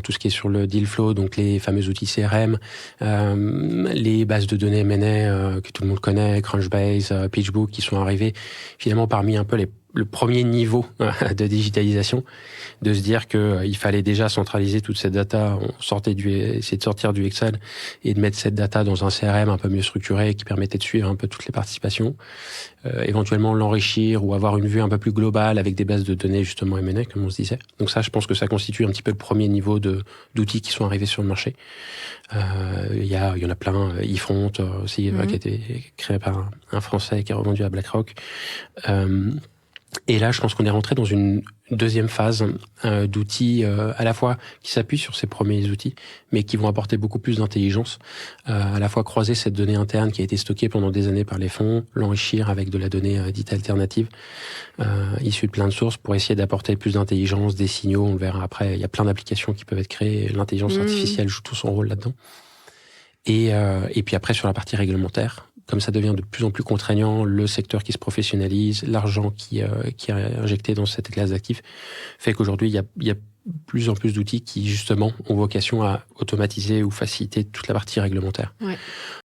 tout ce qui est sur le deal flow, donc les fameux outils CRM, les bases de données M&A que tout le monde connaît, Crunchbase, PitchBook, qui sont arrivés finalement parmi un peu le premier niveau de digitalisation, de se dire qu'il fallait déjà centraliser toute cette data, essayer de sortir du Excel et de mettre cette data dans un CRM un peu mieux structuré qui permettait de suivre un peu toutes les participations, éventuellement l'enrichir ou avoir une vue un peu plus globale avec des bases de données justement M&A, comme on se disait. Donc ça, je pense que ça constitue un petit peu le premier niveau d'outils qui sont arrivés sur le marché. Il y en a plein, eFront aussi, qui a été créé par un Français qui est revendu à BlackRock. Et là, je pense qu'on est rentré dans une deuxième phase d'outils à la fois qui s'appuient sur ces premiers outils, mais qui vont apporter beaucoup plus d'intelligence, à la fois croiser cette donnée interne qui a été stockée pendant des années par les fonds, l'enrichir avec de la donnée dite alternative, issue de plein de sources pour essayer d'apporter plus d'intelligence, des signaux, on le verra après. Il y a plein d'applications qui peuvent être créées, l'intelligence artificielle joue tout son rôle là-dedans. Et puis après, sur la partie réglementaire, comme ça devient de plus en plus contraignant, le secteur qui se professionnalise, l'argent qui est injecté dans cette classe d'actifs, fait qu'aujourd'hui, il y a plus en plus d'outils qui, justement, ont vocation à automatiser ou faciliter toute la partie réglementaire. Ouais.